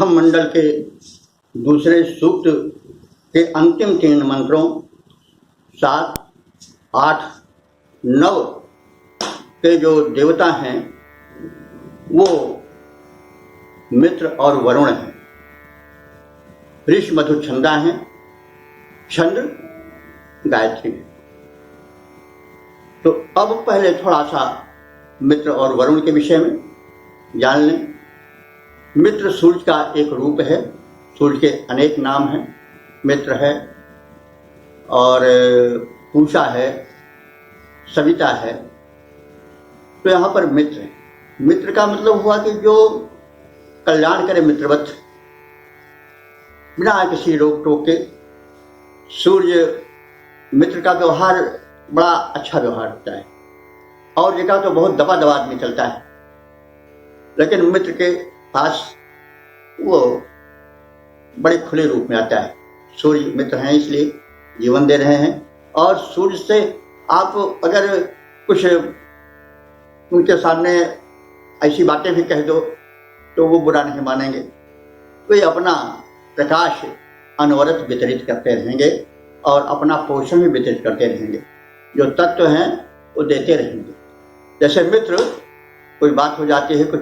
प्रथम मंडल के दूसरे सूक्त के अंतिम 3 मंत्रों 7, 8, 9 के जो देवता हैं वो मित्र और वरुण हैं। ऋष मधु छंदा हैं, चंद्र गायत्री है। तो अब पहले थोड़ा सा मित्र और वरुण के विषय में जान लें। मित्र सूर्य का एक रूप है, सूर्य के अनेक नाम हैं। मित्र है और पूषा है, सविता है। तो यहाँ पर मित्र है। मित्र का मतलब हुआ कि जो कल्याण करे, मित्रवत, बिना किसी रोक टोक के। सूर्य मित्र का व्यवहार बड़ा अच्छा व्यवहार होता है, और जगह तो बहुत दबा दबा आदमी चलता है, लेकिन मित्र के पास वो बड़े खुले रूप में आता है। सूर्य मित्र हैं इसलिए जीवन दे रहे हैं, और सूर्य से आप अगर कुछ उनके सामने ऐसी बातें भी कह दो तो वो बुरा नहीं मानेंगे। वे अपना प्रकाश अनवरत वितरित करते रहेंगे और अपना पोषण भी वितरित करते रहेंगे। जो तत्व हैं वो देते रहेंगे। जैसे मित्र, कोई बात हो जाती है, कुछ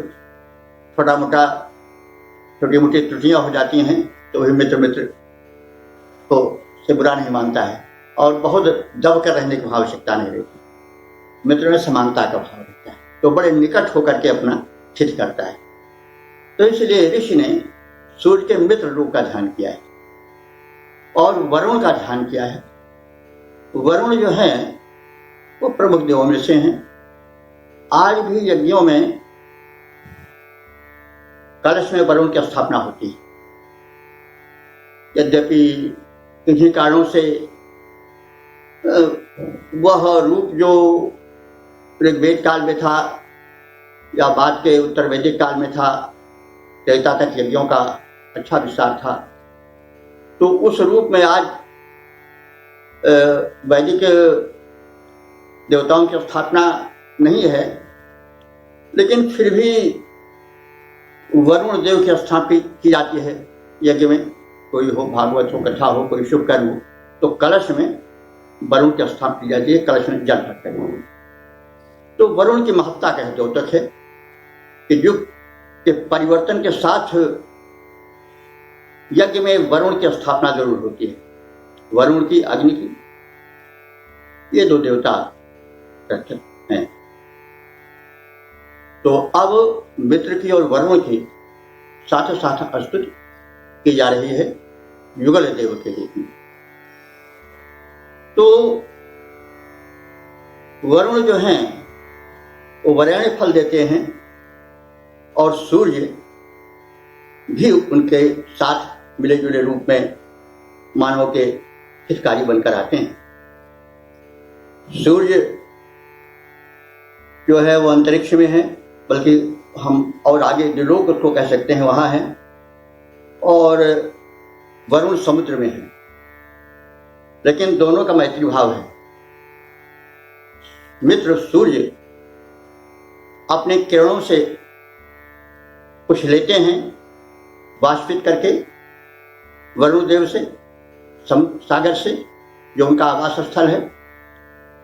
छोटी मोटी त्रुटियां हो जाती हैं, तो वही मित्र को से बुरा नहीं मानता है, और बहुत दब कर रहने की आवश्यकता नहीं रहती। मित्र में समानता का भाव रहता है, तो बड़े निकट होकर के अपना हित करता है। तो इसलिए ऋषि ने सूर्य के मित्र रूप का ध्यान किया है और वरुण का ध्यान किया है। वरुण जो है वो प्रमुख देवों में से हैं। आज भी यज्ञों में कलश में वरुण की स्थापना होती है। यद्यपि किन्हीं कारणों से वह रूप जो ऋग्वेद काल में था या बाद के उत्तर वैदिक काल में था, त्रेता तक यज्ञों का अच्छा विस्तार था, तो उस रूप में आज वैदिक देवताओं की स्थापना नहीं है। लेकिन फिर भी वरुण देव की स्थापना की जाती है यज्ञ में। कोई हो, भागवत हो, कथा हो, कोई शुभ कर्म हो, तो कलश में वरुण की स्थापना की जाती है, कलश में जल भरते हैं। तो वरुण की महत्ता का द्योतक है कि युग के परिवर्तन के साथ यज्ञ में वरुण की स्थापना जरूर होती है। वरुण की, अग्नि की, ये 2 देवता हैं। तो अब मित्र की और वरुण की साथ साथ स्तुति की जा रही है युगल देव के लिए। तो वरुण जो हैं वो वरेण्य फल देते हैं, और सूर्य भी उनके साथ मिले जुले रूप में मानव के हितकारी बनकर आते हैं। सूर्य जो है वो अंतरिक्ष में है, बल्कि हम और आगे दिलोक उसको कह सकते हैं, वहां है। और वरुण समुद्र में है, लेकिन दोनों का मैत्री भाव है। मित्र सूर्य अपने किरणों से कुछ लेते हैं वाष्पित करके वरुण देव से, सागर से, जो उनका आवास स्थल है,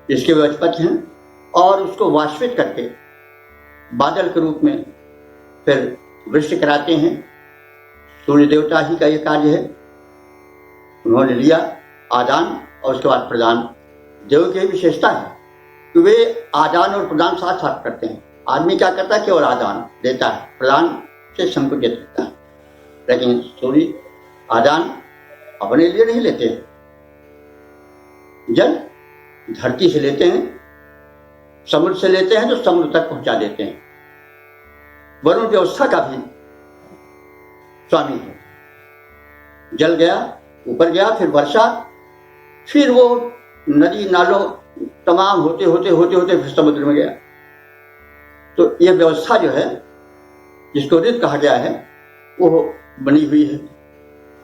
जिसके वे अधिपति हैं, और उसको वाष्पित करके बादल के रूप में फिर वृष्टि कराते हैं। सूर्य देवता ही का ये कार्य है। उन्होंने लिया आदान और उसके बाद प्रदान। देव की विशेषता है कि वे आदान और प्रदान साथ साथ करते हैं। आदमी क्या करता है, केवल आदान देता है, प्रदान से संकुचित रहता है। लेकिन सूर्य आदान अपने लिए नहीं लेते हैं, जल धरती से लेते हैं, समुद्र से लेते हैं, तो समुद्र तक पहुंचा देते हैं। वरुण व्यवस्था का भी स्वामी है। जल गया, ऊपर गया, फिर वर्षा, फिर वो नदी नालों तमाम होते होते होते होते फिर समुद्र में गया। तो यह व्यवस्था जो है, जिसको ऋत कहा गया है, वो बनी हुई है।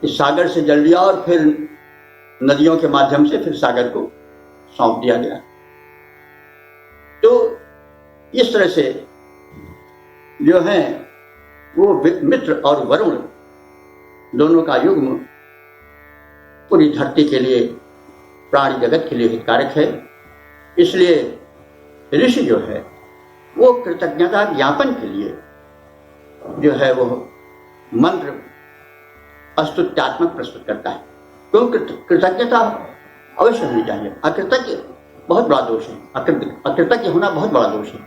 इस सागर से जल लिया और फिर नदियों के माध्यम से फिर सागर को सौंप दिया गया। तो इस तरह से जो है वो मित्र और वरुण दोनों का युग्म पूरी धरती के लिए, प्राणी जगत के लिए हितकारक है। इसलिए ऋषि जो है वो कृतज्ञता ज्ञापन के लिए जो है वो मंत्र स्तुत्यात्मक प्रस्तुत करता है। क्योंकि कृतज्ञता अवश्य होनी चाहिए। अकृतज्ञ बहुत बड़ा दोष है, अकृतज्ञ होना बहुत बड़ा दोष है।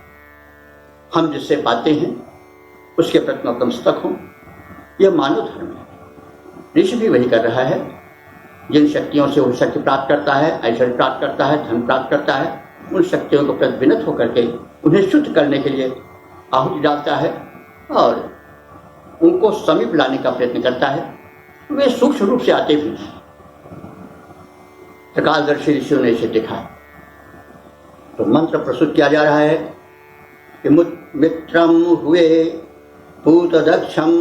हम जिससे पाते हैं उसके प्रति नतमस्तक हों, यह मानव धर्म है। ऋषि भी वही कर रहा है। जिन शक्तियों से वो शक्ति प्राप्त करता है, ऐश्वर्य प्राप्त करता है, धन प्राप्त करता है, उन शक्तियों को प्रति विनत होकर के उन्हें शुद्ध करने के लिए आहुति डालता है और उनको समीप लाने का प्रयत्न करता है। वे सूक्ष्म रूप से आते भी हैं। प्रकाशदर्शी ऋषियों ने इसे देखा है। तो मंत्र प्रस्तुत किया जा रहा है कि मित्रम हुए पूतदक्षम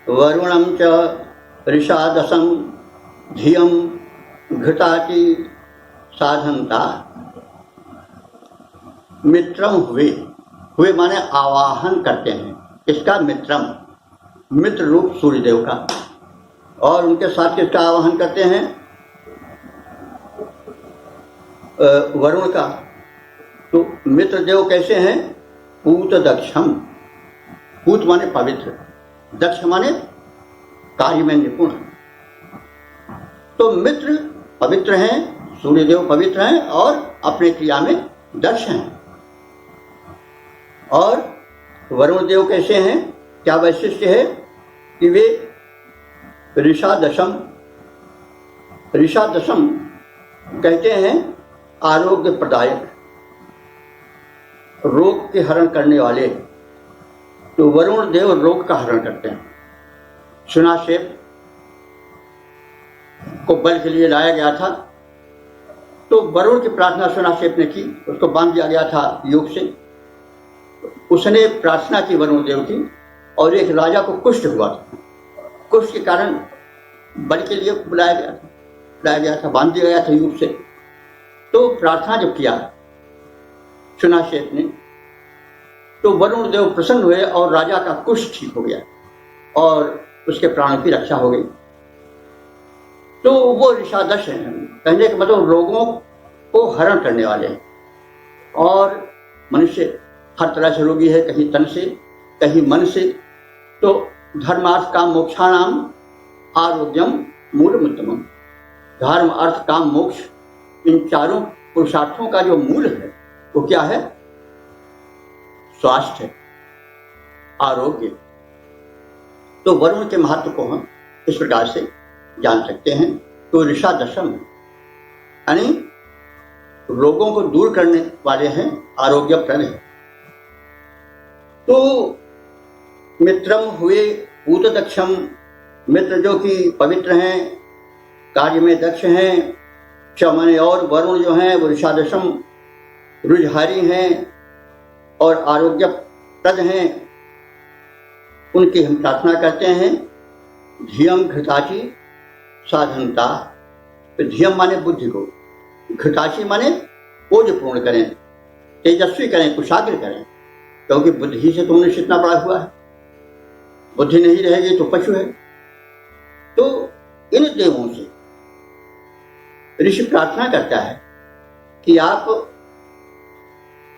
वरुणम च ऋषादसम धियम घृताति साधनता। मित्रम हुए माने आवाहन करते हैं। इसका मित्रम, मित्र रूप सूर्यदेव का, और उनके साथ किसका आवाहन करते हैं? वरुण का। तो मित्र देव कैसे हैं? पूत दक्षम। पूत माने पवित्र, दक्ष माने कार्य में निपुण। तो मित्र पवित्र हैं, सूर्यदेव पवित्र हैं और अपने क्रिया में दक्ष हैं। और वरुण देव कैसे हैं? क्या वैशिष्ट्य है कि वे ऋषादशम कहते हैं आरोग्य प्रदायक, रोग के हरण करने वाले। तो वरुण देव रोग का हरण करते हैं। सुनाशेप को बल के लिए लाया गया था, तो वरुण की प्रार्थना सुनाशेप ने की, उसको बांध दिया गया था योग से। उसने प्रार्थना की वरुण देव की, और एक राजा को कुष्ठ हुआ था। कुष्ठ के कारण बल के लिए बुलाया गया था, बांध दिया गया था योग से। तो प्रार्थना जब किया सुनाशेप ने, तो वरुण देव प्रसन्न हुए और राजा का कुष्ठ ठीक हो गया और उसके प्राणों की रक्षा हो गई। तो वो ऋषादश हैं, कहने का मतलब रोगों को हरण करने वाले हैं। और मनुष्य हर तरह से रोगी है, कहीं तन से, कहीं मन से। तो धर्मार्थ काम मोक्षाणाम आरोग्यम मूलमुत्तमम। धर्म अर्थ काम मोक्ष, इन चारों पुरुषार्थों का जो मूल है वो क्या है? स्वास्थ्य, आरोग्य। तो वरुण के महत्व को हम इस प्रकार से जान सकते हैं। तो ऋषादशम यानी रोगों को दूर करने वाले हैं, आरोग्यप्रद है। तो मित्रम हुए पूतदक्षम, मित्र जो कि पवित्र हैं, कार्य में दक्ष हैं, चमन। और वरुण जो हैं वो ऋषादशम, रुझहारी हैं और आरोग्यप्रद हैं। उनकी हम प्रार्थना करते हैं। धियम घृताची साधनता। तो धियम माने बुद्धि को, घृताची माने ओजपूर्ण करें, तेजस्वी करें, कुशाग्र करें। क्योंकि बुद्धि से तो मनुष्य इतना बड़ा हुआ है, बुद्धि नहीं रहेगी तो पशु है। तो इन देवों से ऋषि प्रार्थना करता है कि आप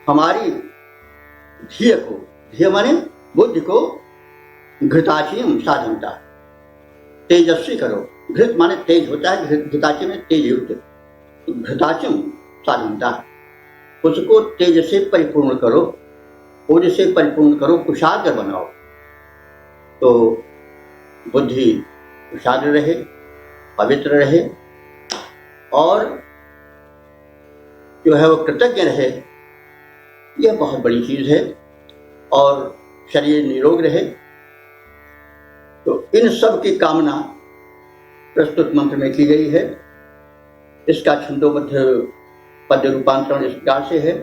हमारी धिय को, धिय माने बुद्धि को, घृताची साधनता, तेजस्वी करो। घृत माने तेज होता है, घृताची में तेज युक्त, घृताचम साधनता, उसको तेज से परिपूर्ण करो, ओज से परिपूर्ण करो, कुशाग्र बनाओ। तो बुद्धि कुशाग्र रहे, पवित्र रहे और जो है वो कृतज्ञ रहे। यह बहुत बड़ी चीज है। और शरीर निरोग रहे। तो इन सब की कामना प्रस्तुत मंत्र में की गई है। इसका छंदोबद्ध पद्य रूपांतरण इस प्रकार से है।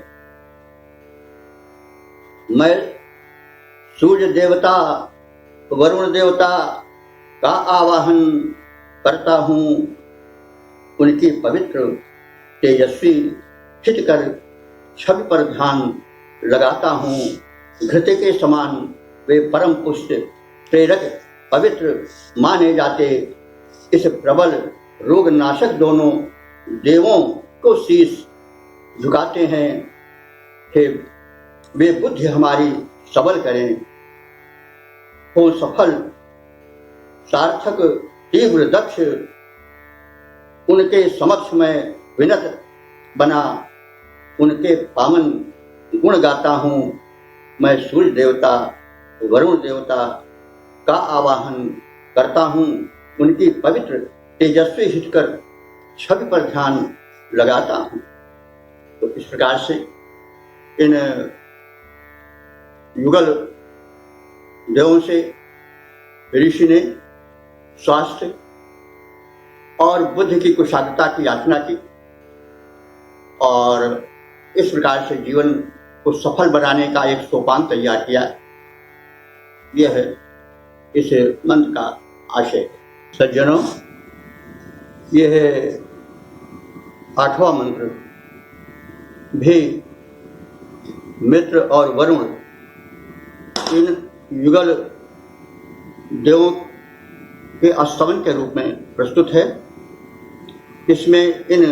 मैं सूर्य देवता, वरुण देवता का आवाहन करता हूँ, उनकी पवित्र तेजस्वी हितकर छवि पर ध्यान लगाता हूँ। घृत के समान वे परम पुष्ट प्रेरक पवित्र माने जाते इस प्रबल रोग नाशक दोनों देवों को शीश झुकाते हैं। हे वे बुद्धि हमारी सबल करें, हो सफल सार्थक तीव्र दक्ष, उनके समक्ष में विनत बना, उनके पावन गुण गाता हूँ। मैं सूर्य देवता वरुण देवता का आवाहन करता हूँ, उनकी पवित्र तेजस्वी हिटकर छवि पर ध्यान लगाता हूँ। तो इस प्रकार से इन युगल देवों से ऋषि ने स्वास्थ्य और बुद्धि की कुशाग्रता की याचना की और इस प्रकार से जीवन को सफल बनाने का एक सोपान तैयार किया। यह है इस मंत्र का आशय। सज्जनों, यह है 8वां मंत्र भी मित्र और वरुण इन युगल देवों के अस्तमन के रूप में प्रस्तुत है। इसमें इन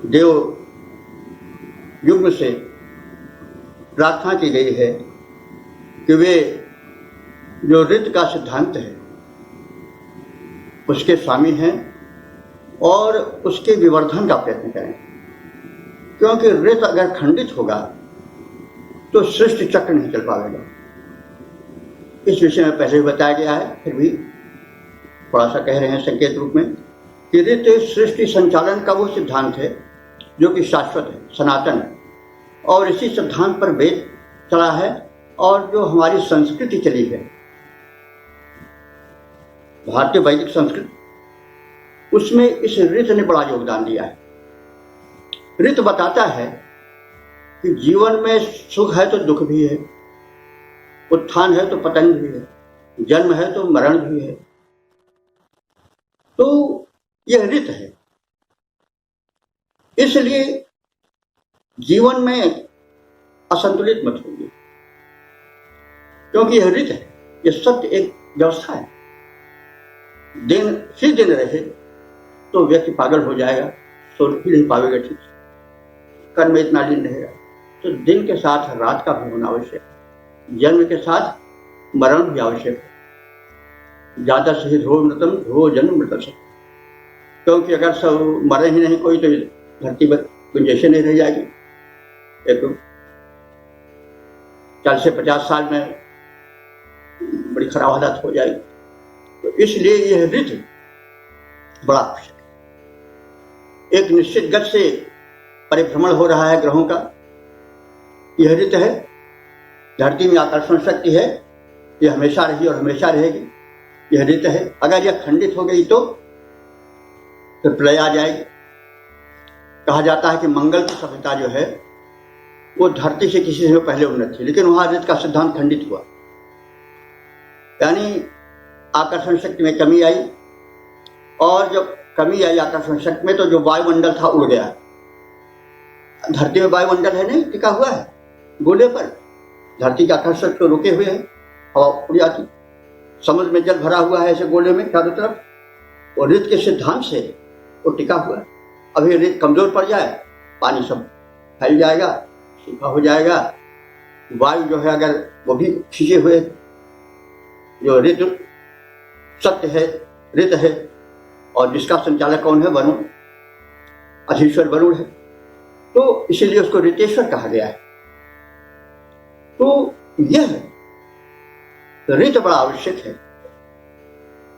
देव युग्म से प्रार्थना की गई है कि वे जो ऋत का सिद्धांत है उसके स्वामी हैं और उसके विवर्धन का प्रयत्न करें, क्योंकि ऋत अगर खंडित होगा तो सृष्टि चक्र नहीं चल पाएगा। इस विषय में पहले भी बताया गया है, फिर भी थोड़ा सा कह रहे हैं संकेत रूप में कि ऋत सृष्टि संचालन का वो सिद्धांत है जो कि शाश्वत है, सनातन है, और इसी सिद्धांत पर वेद चला है और जो हमारी संस्कृति चली है, भारतीय वैदिक संस्कृति, उसमें इस ऋत ने बड़ा योगदान दिया है। ऋत बताता है कि जीवन में सुख है तो दुख भी है, उत्थान है तो पतन भी है, जन्म है तो मरण भी है। तो यह ऋत है। इसलिए जीवन में असंतुलित मत होइए, क्योंकि यह ऋत है, यह सत्य एक व्यवस्था है। दिन ही दिन रहे तो व्यक्ति पागल हो जाएगा, सो ही नहीं पावेगा ठीक से, कर्म में इतना लीन रहेगा। तो दिन के साथ रात का भी होना आवश्यक है, जन्म के साथ मरण भी आवश्यक है। ज्यादा सही ध्रुव मृतम ध्रुव जन्म मृतम से, क्योंकि अगर सब मरे ही नहीं कोई तो धरती पर गुंजाइश नहीं रह जाएगी। एक 40 से 50 साल में बड़ी खराब हालत हो जाएगी। तो इसलिए यह ऋतु बड़ा आवश्यक है। एक निश्चित गति से परिभ्रमण हो रहा है ग्रहों का, यह ऋतु है। धरती में आकर्षण शक्ति है, यह हमेशा रही और हमेशा रहेगी, यह ऋतु है। अगर यह खंडित हो गई तो फिर प्रलय आ जाएगी। कहा जाता है कि मंगल की सभ्यता जो है वो धरती से किसी से पहले उन्नत थी, लेकिन वहां ऋतु का सिद्धांत खंडित हुआ, यानी आकर्षण शक्ति में कमी आई, और जब कमी आई आकर्षण शक्ति में तो जो वायुमंडल था उड़ गया। धरती में वायुमंडल है नहीं, टिका हुआ है गोले पर, धरती के आकर्षण तो रुके हुए है, हवा उड़ जाती। समुद्र में जल भरा हुआ है ऐसे गोले में चारों तरफ, और ऋतु के सिद्धांत से वो टिका हुआ है। अभी ऋतु कमजोर पड़ जाए, पानी सब फैल जाएगा, सूखा हो जाएगा। वायु जो है अगर वो भी खींचे हुए, जो ऋतु सत्य है, ऋत है, और जिसका संचालक कौन है? वरुण, अधीश्वर वरुण है, तो इसीलिए उसको ऋतेश्वर कहा गया है। तो यह ऋत बड़ा आवश्यक है,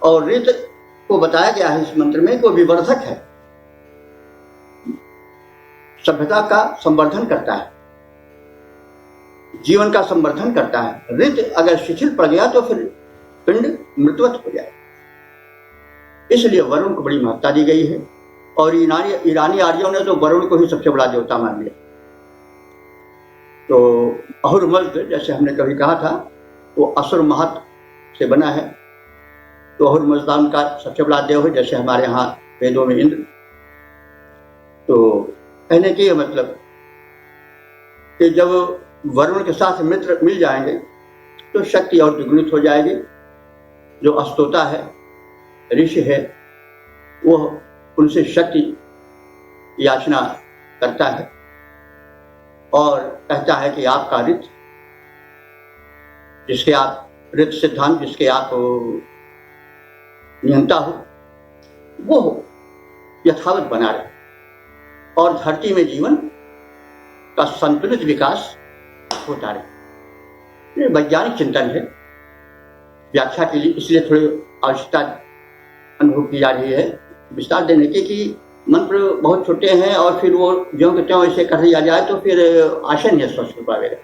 और ऋत को बताया गया है इस मंत्र में कि वो विवर्धक है, सभ्यता का संवर्धन करता है, जीवन का संवर्धन करता है। ऋत अगर शिथिल पड़ गया तो फिर पिंड मृतवत हो जाए। इसलिए वरुण को बड़ी महत्ता दी गई है, और ईरानी आर्यों ने तो वरुण को ही सबसे बड़ा देवता मान लिया। तो अहुरमज़्द, जैसे हमने कभी कहा था, वो असुर महत से बना है, तो अहुरमज़्दान का सबसे बड़ा देव है, जैसे हमारे यहाँ वेदों में इंद्र। तो कहने की मतलब कि जब वरुण के साथ मित्र मिल जाएंगे तो शक्ति और द्विगुणित हो जाएगी, जो अस्तोता है, ऋषि है, वह उनसे शक्ति याचना करता है और कहता है कि आपका ऋत, जिसके आप ऋत सिद्धांत, जिसके आप नियंता हो, वो यथावत बना रहे और धरती में जीवन का संतुलित विकास होता रहे। ये वैज्ञानिक चिंतन है। व्याख्या के लिए इसलिए थोड़ी आवश्यकता अनुभव की जा रही है विस्तार देने की कि मंत्र बहुत छोटे हैं और फिर वो ज्यों के त्यों ऐसे कर दिया जाए तो फिर आशय नहीं है संस्कृत वगैरह,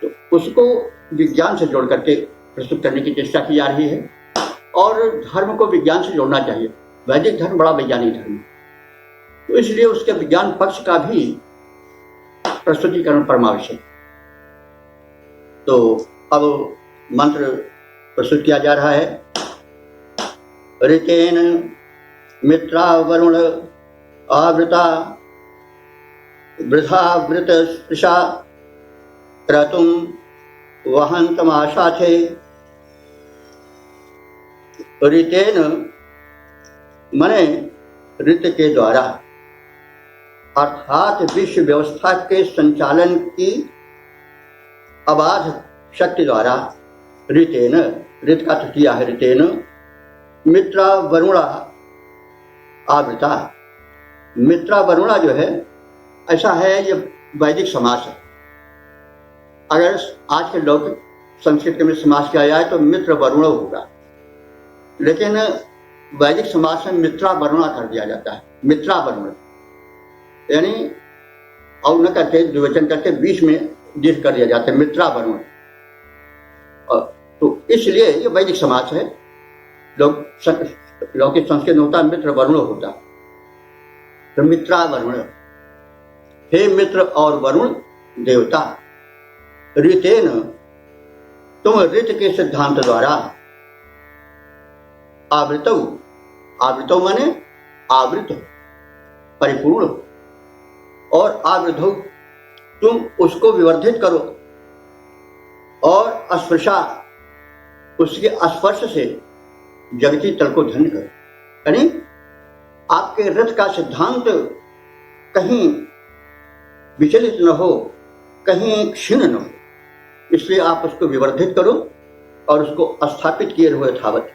तो उसको विज्ञान से जोड़ करके प्रस्तुत करने की चेष्टा की जा रही है और धर्म को विज्ञान से जोड़ना चाहिए। वैदिक धर्म बड़ा वैज्ञानिक धर्म है, तो इसलिए उसके विज्ञान पक्ष का भी प्रस्तुतिकरण परमावश्यक। तो अब मंत्र प्रस्तुत किया जा रहा है। ऋतेन मित्रा वरुण आवृता वृथा वृत स्पृशा क्रतुम वहन्तमाशाथे। ऋतेन मने ऋत के द्वारा, अर्थात विश्व व्यवस्था के संचालन की अबाध शक्ति द्वारा, ऋतेन, ऋत का तृतीया है ऋतेन, मित्रा वरुणा आवृता। मित्रा वरुणा जो है, ऐसा है, ये वैदिक समास है। अगर आज के लौकिक संस्कृत में समास किया जाए तो मित्र वरुण होगा, लेकिन वैदिक समास में मित्रा वरुणा कर दिया जाता है। मित्रा वरुण यानी और न करके द्विवचन करके बीच में दीर्घ कर दिया जाता है, मित्रा वरुण। तो इसलिए ये वैदिक समास है। लौकिक संस्कृत में होता है मित्र वरुण होता, तो मित्रा वरुण, हे मित्र और वरुण देवता, ऋतेन, तुम ऋत के सिद्धांत द्वारा, आवृतौ, आवृतौ माने आवृत, परिपूर्ण, और आवृतौ तुम उसको विवर्धित करो और अस्पृशा, उसके स्पर्श से जगती तल को धन्य करो। यानी आपके रथ का सिद्धांत कहीं विचलित न हो, कहीं क्षीण न हो, इसलिए आप उसको विवर्धित करो और उसको स्थापित किए रहो यथावत।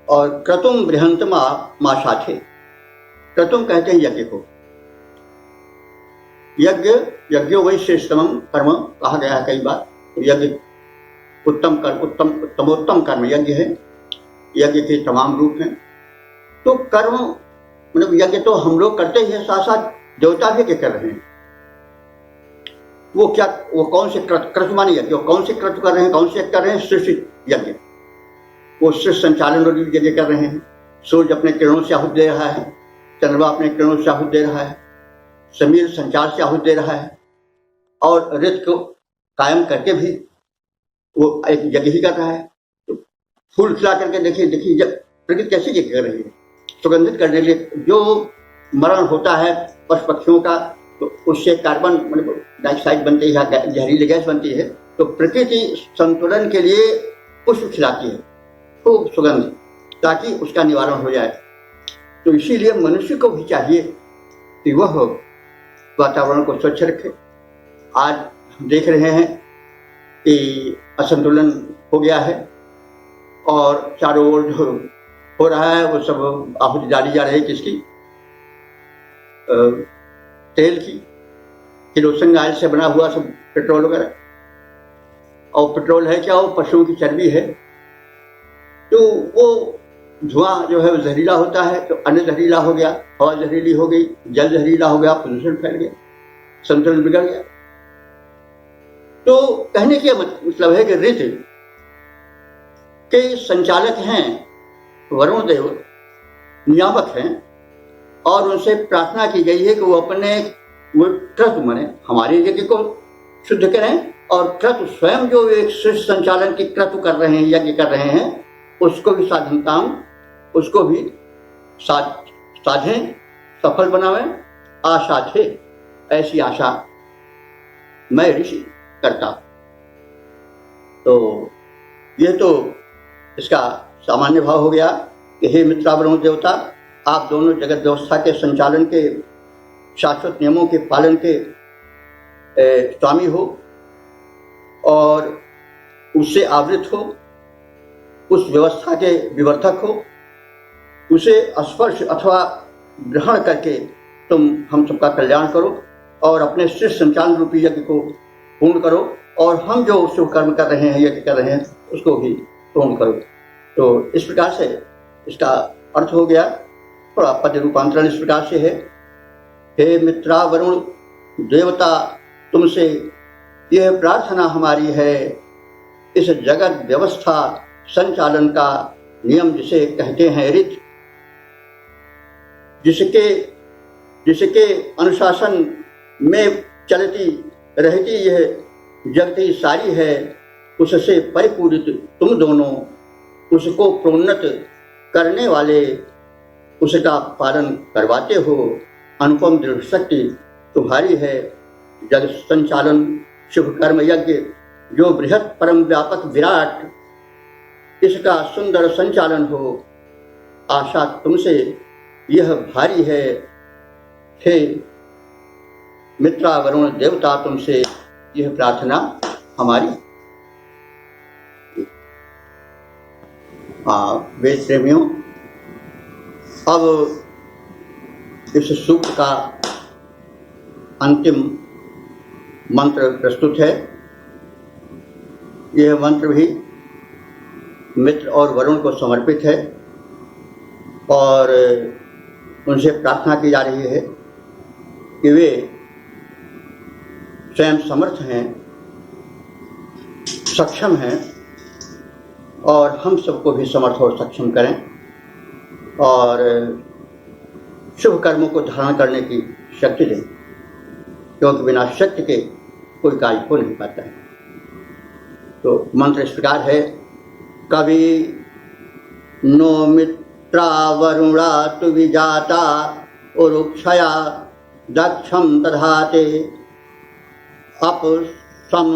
और क्रतुम बृहंतमा माशाथे, क्रतुम कहते हैं यज्ञ को। यज्ञ, यज्ञो वै श्रेष्ठतम कर्म कहा गया है कई बार। यज्ञ उत्तम कर्म, उत्तमोत्तम कर्म यज्ञ है। यज्ञ के तमाम रूप हैं। तो कर्म मतलब यज्ञ तो हम लोग करते ही हैं, साथ साथ देवता भी कर रहे हैं। वो क्या, वो कौन से क्रतु माने यज्ञ, वो कौन से क्रतु कर रहे हैं, कौन से कर रहे हैं, सृष्टि यज्ञ। वो सृष्टि संचालन और यज्ञ कर रहे हैं। सूर्य अपने किरणों से आहुति दे रहा है, चंद्रमा अपने किरणों से आहुति दे रहा है, समीर संचार से आहुति दे रहा है, और ऋत को कायम करके भी वो एक यज्ञ ही कर रहा है। तो फूल खिला करके देखिए प्रकृति कैसे यज्ञ कर रही है, सुगंधित करने के लिए। जो मरण होता है पशु पक्षियों का, तो उससे कार्बन डाइऑक्साइड बनती है, जहरीली गैस बनती है। तो प्रकृति संतुलन के लिए पुष्प खिलाती है, खूब सुगंध, ताकि उसका निवारण हो जाए। तो इसीलिए मनुष्य को भी चाहिए कि वह वातावरण को स्वच्छ रखे। आज हम देख रहे हैं कि असंतुलन हो गया है और चारों ओर जो हो रहा है वो सब आहुति डाली जा रही है, किसकी, तेल की, किरोसिन ऑयल से बना हुआ सब पेट्रोल वगैरह। और पेट्रोल है क्या, वो पशुओं की चर्बी है। तो वो धुआं जो है वो जहरीला होता है, तो अन्न जहरीला हो गया, हवा जहरीली हो गई, जल जहरीला हो गया, प्रदूषण फैल गया, संतुलन बिगड़ गया। तो कहने का मतलब है कि ऋत के संचालक हैं वरुण देव, नियामक हैं, और उनसे प्रार्थना की गई है कि वो अपने वो क्रतु माने हमारे यज्ञ को शुद्ध करें, और क्रतु स्वयं जो एक सृष्टि संचालन की क्रतु कर रहे हैं, यज्ञ कर रहे हैं, उसको भी साधनताम, उसको भी साधें, सफल बनावें। आशा थे, ऐसी आशा मैं ऋषि करता। तो ये तो इसका सामान्य भाव हो गया कि हे मित्रावरुण देवता, आप दोनों जगत व्यवस्था के संचालन के, शाश्वत नियमों के पालन के स्वामी हो और उससे आवृत हो, उस व्यवस्था के विवर्धक हो, उसे स्पर्श अथवा ग्रहण करके तुम हम सबका कल्याण करो और अपने सृष्टि संचालन रूपी यज्ञ को पूर्ण करो और हम जो शुभ कर्म कर रहे हैं, यज्ञ कर रहे हैं, उसको भी पूर्ण करो। तो इस प्रकार से इसका अर्थ हो गया। थोड़ा पद रूपांतरण इस प्रकार से है, हे मित्रा वरुण देवता, तुमसे यह प्रार्थना हमारी है, इस जगत व्यवस्था संचालन का नियम जिसे कहते हैं रीत, जिसके अनुशासन में चलती रहती यह जगती सारी है, उससे परिपूरित तुम दोनों उसको प्रोन्नत करने वाले उसका पालन करवाते हो। अनुपम दृढ़ शक्ति तुम्हारी है। जग संचालन शुभ कर्म यज्ञ जो बृहत परम व्यापक विराट, इसका सुंदर संचालन हो, आशा तुमसे यह भारी है। हे मित्रा वरुण देवता, तुमसे यह प्रार्थना हमारी। वेद प्रेमियों, अब इस सूक्त का अंतिम मंत्र प्रस्तुत है। यह मंत्र भी मित्र और वरुण को समर्पित है और उनसे प्रार्थना की जा रही है कि वे स्वयं समर्थ हैं, सक्षम हैं और हम सबको भी समर्थ और सक्षम करें और शुभ कर्मों को धारण करने की शक्ति दें, क्योंकि बिना शक्ति के कोई कार्य हो नहीं पाता है। तो मंत्र इस प्रकार है, कवि नो मित्रा वरुणा तु विजाता उरुक्षया दक्षम दधाते अप सम।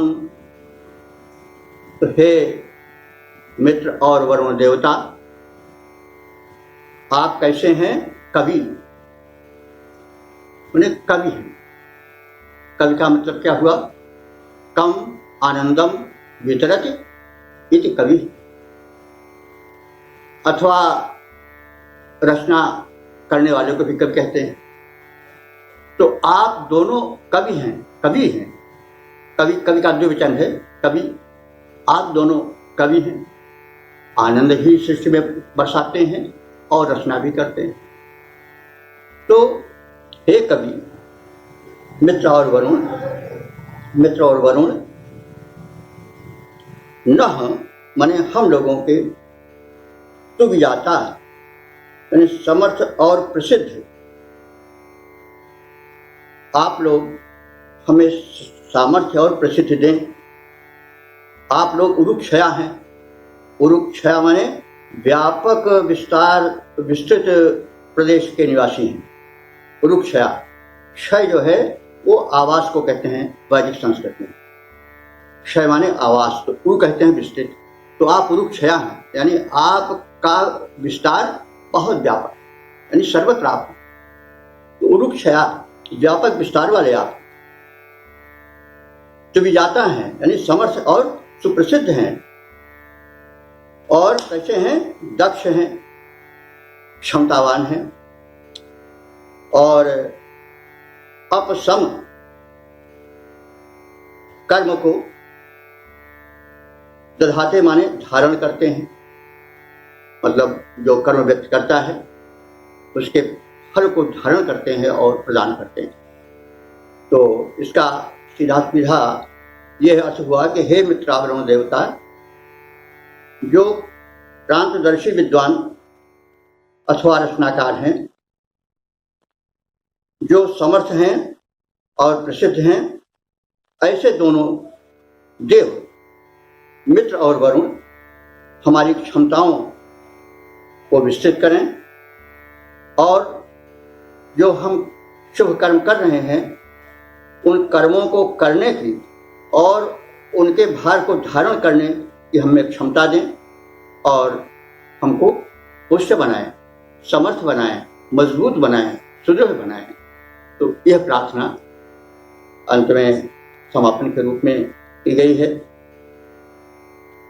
हे मित्र और वरुण देवता, आप कैसे हैं? कवि, उन्हें कवि हैं। कवि का मतलब क्या हुआ? कम आनंदम वितरति इति कवि, अथवा रचना करने वाले को भी कवि कहते हैं। तो आप दोनों कवि हैं, कवि हैं। कवि का द्विवचन है कवि। आप दोनों कवि हैं, आनंद भी सृष्टि में बरसाते हैं और रचना भी करते हैं। तो हे कवि, मित्र और वरुण न माने हम लोगों के, तु विजाता यानी समर्थ और प्रसिद्ध, आप लोग हमें सामर्थ्य और प्रसिद्धि दें। आप लोग उरुक्षया हैं। उरुक्षया माने व्यापक विस्तृत प्रदेश के निवासी हैं। उरुक्षया, क्षय जो है वो आवास को कहते हैं वैदिक संस्कृत में। क्षय माने आवास, तो उरु कहते हैं विस्तृत। तो आप उरुक्षया हैं, यानी आपका विस्तार बहुत व्यापक, यानी सर्वत्र आप। तो उरुक्षया, व्यापक विस्तार वाले आप। जो विजाता हैं यानी समर्थ और सुप्रसिद्ध हैं, और कैसे हैं? दक्ष हैं, क्षमतावान हैं और अपसम कर्म को दधाते माने धारण करते हैं। मतलब जो कर्म व्यक्त करता है उसके फल को धारण करते हैं और प्रदान करते हैं। तो इसका सीधा सीधा यह अर्थ हुआ कि हे मित्रावरुण देवता, जो प्रांतदर्शी विद्वान अथवा रचनाकार हैं, जो समर्थ हैं और प्रसिद्ध हैं, ऐसे दोनों देव मित्र और वरुण हमारी क्षमताओं को विस्तृत करें और जो हम शुभ कर्म कर रहे हैं उन कर्मों को करने की और उनके भार को धारण करने की हमें क्षमता दें और हमको पुष्ट बनाए, समर्थ बनाए, मजबूत बनाए, सुदृढ़ बनाए। तो यह प्रार्थना अंत में समापन के रूप में की गई है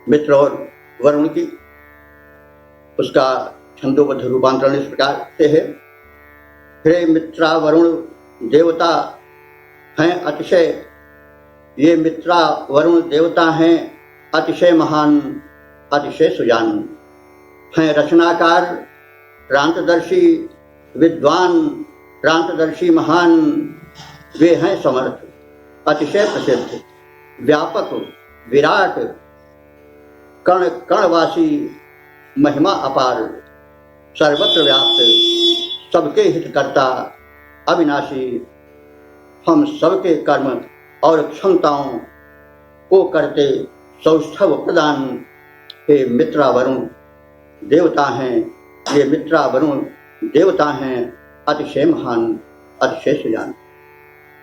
मित्र और वरुण की। उसका छंदोबद्ध रूपांतरण इस प्रकार से है। हे मित्रा वरुण देवता हैं अतिशय, ये मित्रा वरुण देवता हैं अतिशय महान, अतिशय सुजान हैं। रचनाकार, क्रांतदर्शी, विद्वान, क्रांतदर्शी महान, वे हैं समर्थ, अतिशय प्रसिद्ध, व्यापक, विराट, कण कणवासी, महिमा अपार, सर्वत्र व्याप्त, सबके हितकर्ता, अविनाशी, हम सबके कर्म और क्षमताओं को करते सौष्ठव प्रदान। हे मित्रा वरुण देवता हैं, ये मित्रा वरुण देवता हैं अतिशय महान, अतिशय सुजान।